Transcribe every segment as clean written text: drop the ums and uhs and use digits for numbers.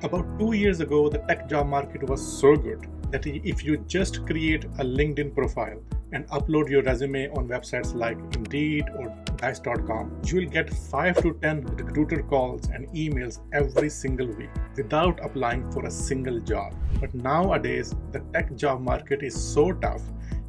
About 2 years ago, the tech job market was so good that if you just create a LinkedIn profile and upload your resume on websites like Indeed or Dice.com, you will get 5 to 10 recruiter calls and emails every single week without applying for a single job. But nowadays, the tech job market is so tough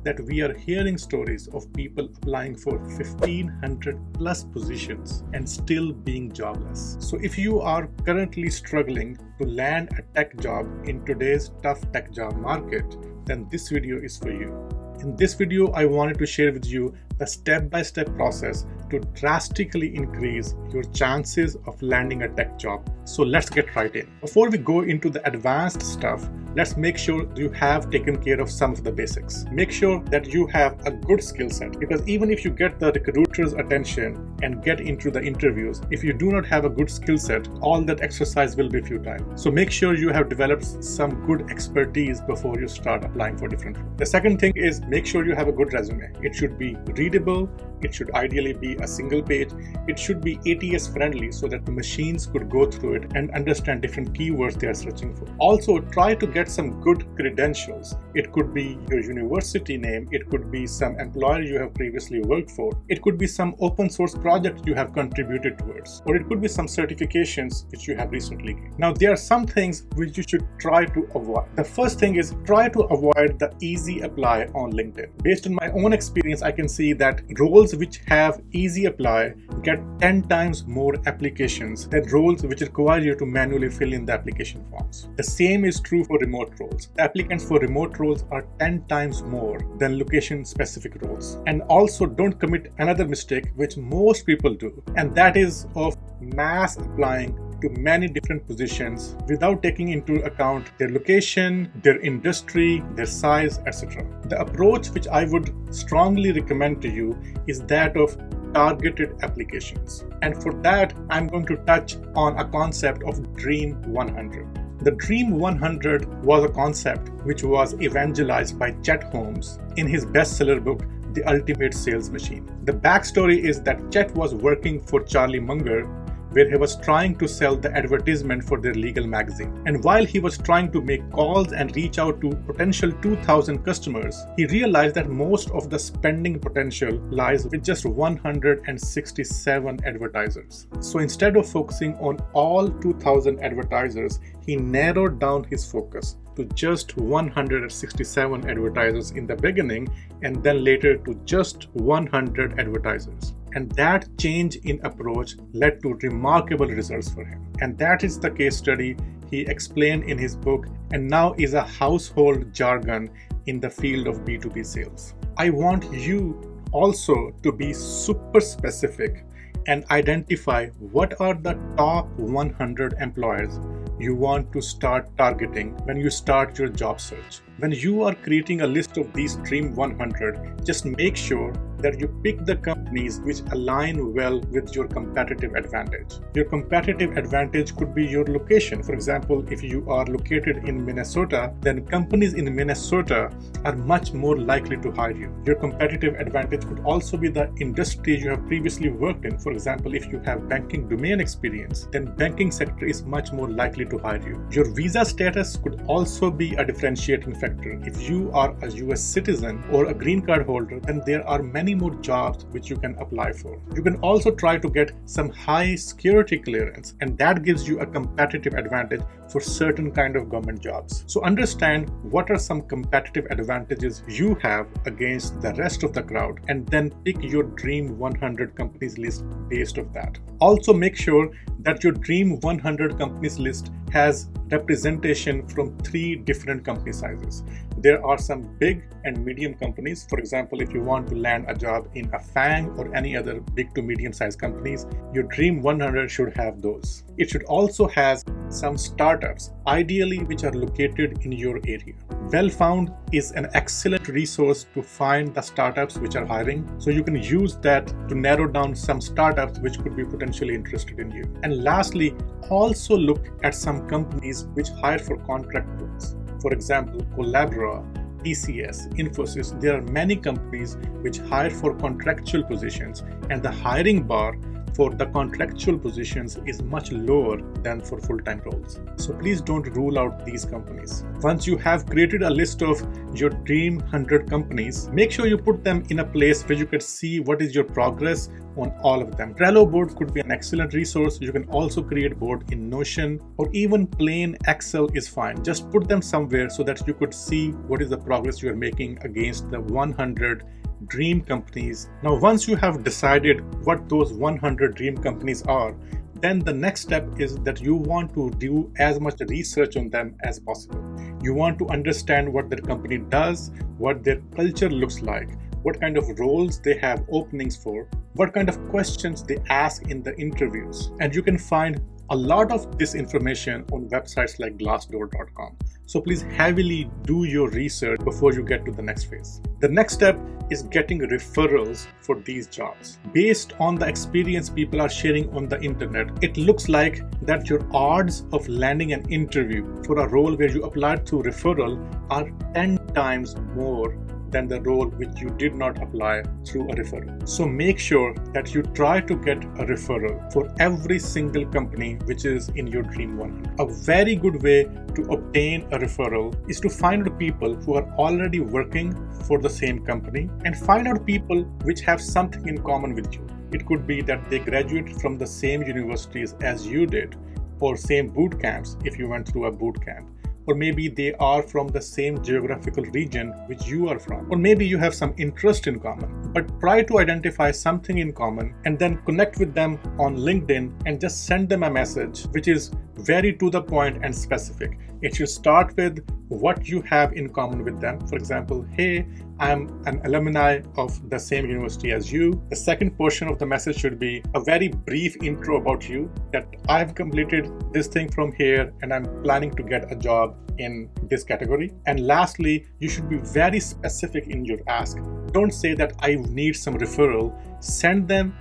that we are hearing stories of people applying for 1,500 plus positions and still being jobless. So if you are currently struggling to land a tech job in today's tough tech job market, then this video is for you. In this video, I wanted to share with you the step-by-step process to drastically increase your chances of landing a tech job. So let's get right in. Before we go into the advanced stuff, let's make sure you have taken care of some of the basics. Make sure that you have a good skill set, because even if you get the recruiter's attention and get into the interviews, if you do not have a good skill set, all that exercise will be futile. So make sure you have developed some good expertise before you start applying for different roles. The second thing is make sure you have a good resume. It should be readable. It should ideally be a single page. It should be ATS friendly so that the machines could go through it and understand different keywords they are searching for. Also, try to get some good credentials. It could be your university name. It could be some employer you have previously worked for. It could be some open source project you have contributed towards. Or it could be some certifications which you have recently gained. Now, there are some things which you should try to avoid. The first thing is try to avoid the easy apply on LinkedIn. Based on my own experience, I can see that roles which have easy apply get 10 times more applications than roles which require you to manually fill in the application forms. The same is true for remote roles. The applicants for remote roles are 10 times more than location specific roles. And also don't commit another mistake which most people do, and that is of mass applying to many different positions without taking into account their location, their industry, their size, etc. The approach which I would strongly recommend to you is that of targeted applications. And for that, I'm going to touch on a concept of Dream 100. The Dream 100 was a concept which was evangelized by Chet Holmes in his bestseller book, The Ultimate Sales Machine. The backstory is that Chet was working for Charlie Munger, where he was trying to sell the advertisement for their legal magazine. And while he was trying to make calls and reach out to potential 2,000 customers, he realized that most of the spending potential lies with just 167 advertisers. So instead of focusing on all 2,000 advertisers, he narrowed down his focus to just 167 advertisers in the beginning, and then later to just 100 advertisers. And that change in approach led to remarkable results for him. And that is the case study he explained in his book, and now is a household jargon in the field of B2B sales. I want you also to be super specific and identify what are the top 100 employers you want to start targeting when you start your job search. When you are creating a list of these Dream 100, just make sure that you pick the companies which align well with your competitive advantage. Your competitive advantage could be your location. For example, if you are located in Minnesota, then companies in Minnesota are much more likely to hire you. Your competitive advantage could also be the industry you have previously worked in. For example, if you have banking domain experience, then banking sector is much more likely to hire you. Your visa status could also be a differentiating factor. If you are a US citizen or a green card holder, then there are many more jobs which you can apply for. You can also try to get some high security clearance, and that gives you a competitive advantage for certain kind of government jobs. So understand what are some competitive advantages you have against the rest of the crowd, and then pick your Dream 100 companies list based on that. Also make sure that your Dream 100 companies list has representation from 3 different company sizes. There are some big and medium companies. For example, if you want to land a job in a FANG or any other big to medium sized companies, your Dream 100 should have those. It should also have some startups, ideally which are located in your area. Wellfound is an excellent resource to find the startups which are hiring. So you can use that to narrow down some startups which could be potentially interested in you. And lastly, also look at some companies which hire for contract roles. For example, Collabora, TCS, Infosys, there are many companies which hire for contractual positions, and the hiring bar for the contractual positions is much lower than for full-time roles. So please don't rule out these companies. Once you have created a list of your dream 100 companies, make sure you put them in a place where you can see what is your progress on all of them. Trello board could be an excellent resource. You can also create board in Notion, or even plain Excel is fine. Just put them somewhere so that you could see what is the progress you are making against the 100 dream companies. Now, once you have decided what those 100 dream companies are, then the next step is that you want to do as much research on them as possible. You want to understand what their company does, what their culture looks like, what kind of roles they have openings for, what kind of questions they ask in the interviews. And you can find a lot of this information on websites like glassdoor.com. So please heavily do your research before you get to the next phase. The next step is getting referrals for these jobs. Based on the experience people are sharing on the internet, it looks like that your odds of landing an interview for a role where you applied through referral are 10 times more than the role which you did not apply through a referral. So make sure that you try to get a referral for every single company which is in your Dream 100. A very good way to obtain a referral is to find out people who are already working for the same company and find out people which have something in common with you. It could be that they graduated from the same universities as you did, or same boot camps if you went through a boot camp. Or maybe they are from the same geographical region which you are from. Or maybe you have some interest in common. But try to identify something in common and then connect with them on LinkedIn and just send them a message which is very to the point and specific. It should start with what you have in common with them. For example, hey, I'm an alumni of the same university as you. The second portion of the message should be a very brief intro about you, that I've completed this thing from here and I'm planning to get a job in this category. And lastly, you should be very specific in your ask. Don't say that I need some referral. Send them,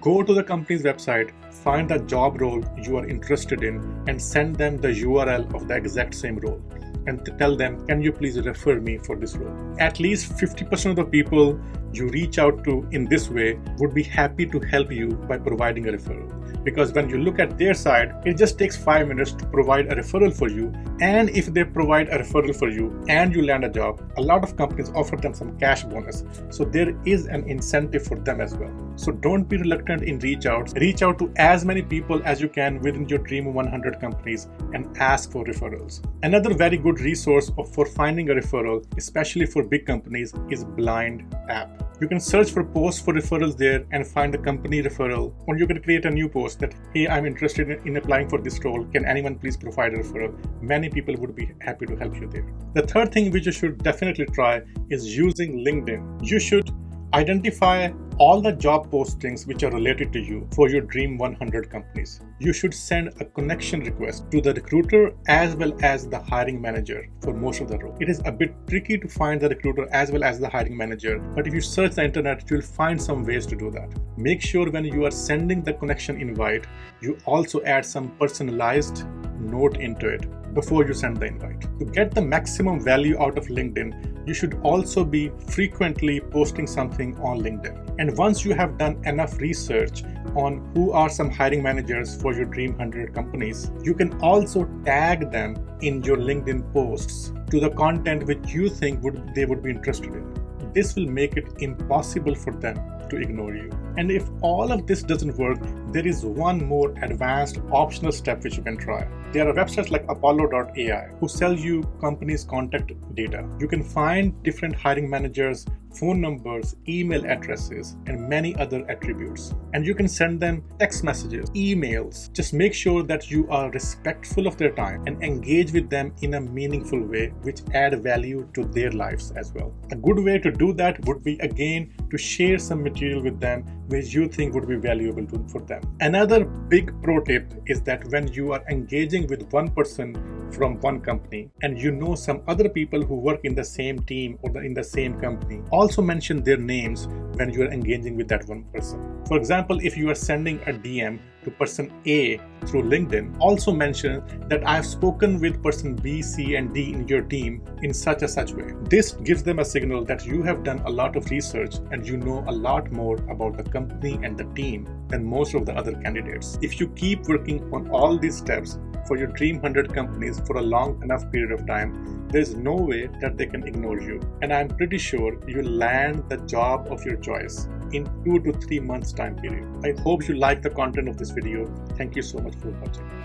go to the company's website, find the job role you are interested in, and send them the URL of the exact same role. And to tell them, can you please refer me for this role? At least 50% of the people you reach out to in this way would be happy to help you by providing a referral. Because when you look at their side, it just takes 5 minutes to provide a referral for you. And if they provide a referral for you and you land a job, a lot of companies offer them some cash bonus. So there is an incentive for them as well. So don't be reluctant in reach outs. Reach out to as many people as you can within your Dream 100 companies and ask for referrals. Another very good resource for finding a referral, especially for big companies, is Blind App. You can search for posts for referrals there and find the company referral, or you can create a new post that, hey, I'm interested in applying for this role. Can anyone please provide a referral? Many people would be happy to help you there. The third thing which you should definitely try is using LinkedIn. You should identify all the job postings which are related to you for your Dream 100 companies. You should send a connection request to the recruiter as well as the hiring manager for most of the role. It is a bit tricky to find the recruiter as well as the hiring manager, but if you search the internet, you'll find some ways to do that. Make sure when you are sending the connection invite, you also add some personalized note into it before you send the invite. To get the maximum value out of LinkedIn, you should also be frequently posting something on LinkedIn. And once you have done enough research on who are some hiring managers for your Dream 100 companies, you can also tag them in your LinkedIn posts to the content which you think they would be interested in. This will make it impossible for them to ignore you. And if all of this doesn't work, there is one more advanced optional step which you can try. There are websites like Apollo.ai who sell you companies' contact data. You can find different hiring managers, phone numbers, email addresses, and many other attributes. And you can send them text messages, emails. Just make sure that you are respectful of their time and engage with them in a meaningful way which add value to their lives as well. A good way to do that would be, again, to share some material with them which you think would be valuable for them. Another big pro tip is that when you are engaging with one person from one company and you know some other people who work in the same team or in the same company, also mention their names when you are engaging with that one person. For example, if you are sending a DM to person A through LinkedIn, also mention that I have spoken with person B, C, and D in your team in such a such way. This gives them a signal that you have done a lot of research and you know a lot more about the company and the team than most of the other candidates. If you keep working on all these steps for your dream 100 companies for a long enough period of time, there is no way that they can ignore you. And I'm pretty sure you'll land the job of your choice in 2 to 3 months time period. I hope you like the content of this video. Thank you so much for watching.